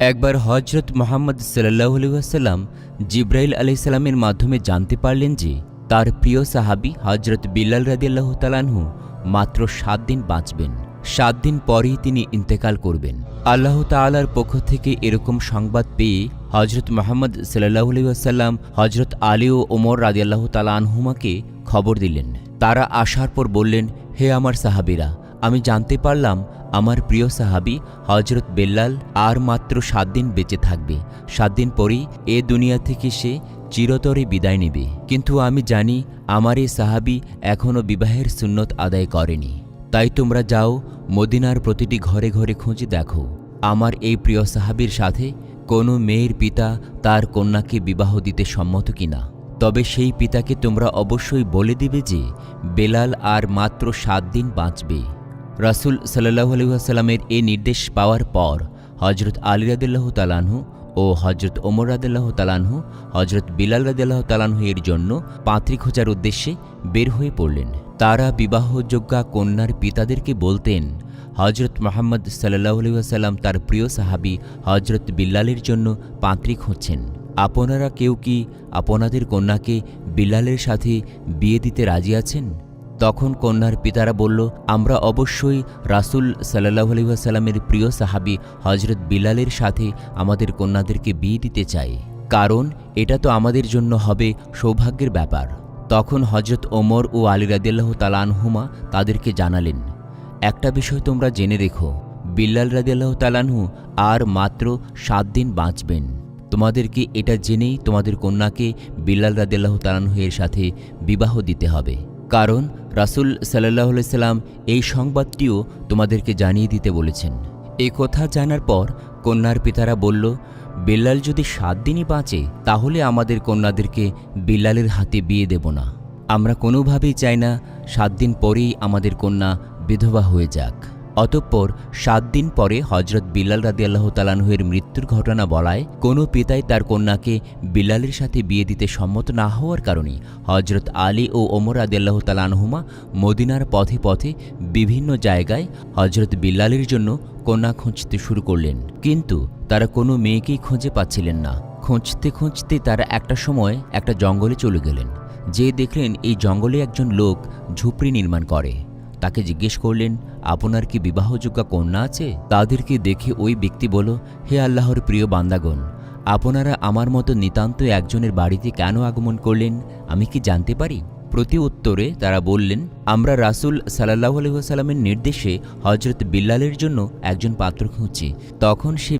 একবার হজরত মুহাম্মদ সাল্লাল্লাহু আলাইহি ওয়াসাল্লাম জিব্রাইল আলাইহিস সালামের মাধ্যমে জানতে পারলেন যে তার প্রিয় সাহাবী হজরত বিল্লাল রাদিয়াল্লাহু তাআলা আনহু মাত্র 7 দিন বাঁচবেন। 7 দিন পরেই তিনি ইন্তেকাল করবেন। আল্লাহ তাআলার পক্ষ থেকে এরকম সংবাদ পেয়ে হজরত মুহাম্মদ সাল্লাল্লাহু আলাইহি ওয়াসাল্লাম হজরত আলী ও ওমর রাদিয়াল্লাহু তাআলা আনহুমাকে খবর দিলেন। তারা আসার পর বললেন, হে আমার সাহাবীরা, আমি জানতে পারলাম আমার প্রিয় সাহাবী হজরত বেল্লাল আর মাত্র 7 দিন বেঁচে থাকবে। 7 দিন পরেই এ দুনিয়া থেকে সে চিরতরে বিদায় নেবে। কিন্তু আমি জানি আমার এই সাহাবী এখনও বিবাহের সুন্নত আদায় করেনি। তাই তোমরা যাও, মদিনার প্রতিটি ঘরে ঘরে খুঁজে দেখো আমার এই প্রিয় সাহাবীর সাথে কোনো মেয়ের পিতা তার কন্যাকে বিবাহ দিতে সম্মত কিনা। তবে সেই পিতাকে তোমরা অবশ্যই বলে দিবে যে বেলাল আর মাত্র 7 দিন বাঁচবে। রাসূল সাল্লাল্লাহু আলাইহি ওয়াসাল্লামের এ নির্দেশ পাওয়ার পর হজরত আলী রাদিয়াল্লাহু তাআলা আনহু ও হজরত ওমর রাদিয়াল্লাহু তাআলা আনহু হজরত বিলাল রাদিয়াল্লাহু তাআলা আনহু এর জন্য পাত্রী খোঁজার উদ্দেশ্যে বের হয়ে পড়লেন। তারা বিবাহযোগ্যা কন্যার পিতাদেরকে বলতেন, হজরত মুহাম্মদ সাল্লাল্লাহু আলাইহি ওয়াসাল্লাম তার প্রিয় সাহাবী হজরত বিল্লালের জন্য পাত্রী খুঁজছেন। আপনারা কেউ কি আপনাদের কন্যাকে বিল্লালের সাথে বিয়ে দিতে রাজি আছেন? তখন কন্যার পিতারা বলল, আমরা অবশ্যই রাসূল সাল্লাল্লাহু আলাইহি ওয়াসাল্লামের প্রিয় সাহাবী হজরত বিল্লালের সাথে আমাদের কন্যাদেরকে বিয়ে দিতে চাই, কারণ এটা তো আমাদের জন্য হবে সৌভাগ্যের ব্যাপার। তখন হজরত ওমর ও আলী রাদিয়াল্লাহু তাআলা আনহুমা তাদেরকে জানালেন, একটা বিষয় তোমরা জেনে রেখো, বিল্লাল রাদিয়াল্লাহু তাআলা আনহু আর মাত্র 7 দিন বাঁচবেন। তোমাদেরকে এটা জেনেই তোমাদের কন্যাকে বিল্লাল রাদিয়াল্লাহু তাআলা আনহু এর সাথে বিবাহ দিতে হবে, কারণ রাসূল সাল্লাল্লাহু আলাইহি সাল্লাম এই সংবাদটিও তোমাদেরকে জানিয়ে দিতে বলেছেন। এই কথা জানার পর কন্যার পিতারা বলল, বিল্লাল যদি 7 দিনই বাঁচে তাহলে আমাদের কন্যাদেরকে বিল্লালের হাতে বিয়ে দেব না। আমরা কোনোভাবেই চাই না 7 দিন পরেই আমাদের কন্যা বিধবা হয়ে যাক। অতঃপর 7 দিন পরে হজরত বিল্লাল রাদিয়াল্লাহু তাআলা আনহু এর মৃত্যুর ঘটনা বলায় কোনো পিতাই তার কন্যাকে বিল্লালের সাথে বিয়ে দিতে সম্মত না হওয়ার কারণে হজরত আলী ও ওমর রাদিয়াল্লাহু তাআলা আনহুমা মদিনার পথে পথে বিভিন্ন জায়গায় হজরত বিল্লালের জন্য কন্যা খুঁজতে শুরু করলেন। কিন্তু তারা কোনো মেয়েকেই খুঁজে পাচ্ছিলেন না। খুঁজতে খুঁজতে তারা একটা সময় একটা জঙ্গলে চলে গেলেন। যে দেখলেন এই জঙ্গলে একজন লোক ঝুপড়ি নির্মাণ করে। তাকে জিজ্ঞেস করলেন, আপনার কি বিবাহযোগ্য কন্যা আছে? তাদেরকে দেখে ওই ব্যক্তি বলল, হে আল্লাহর প্রিয় বান্দাগণ, আপনারা আমার মতো নিতান্ত একজনের বাড়িতে কেন আগমন করলেন, আমি কি জানতে পারি? প্রতি উত্তরে তারা বললেন, আমরা রাসূল সাল্লাল্লাহু আলাইহি ওয়াসাল্লামের নির্দেশে হজরত বিল্লালের জন্য একজন পাত্র খুঁজছি। তখন সে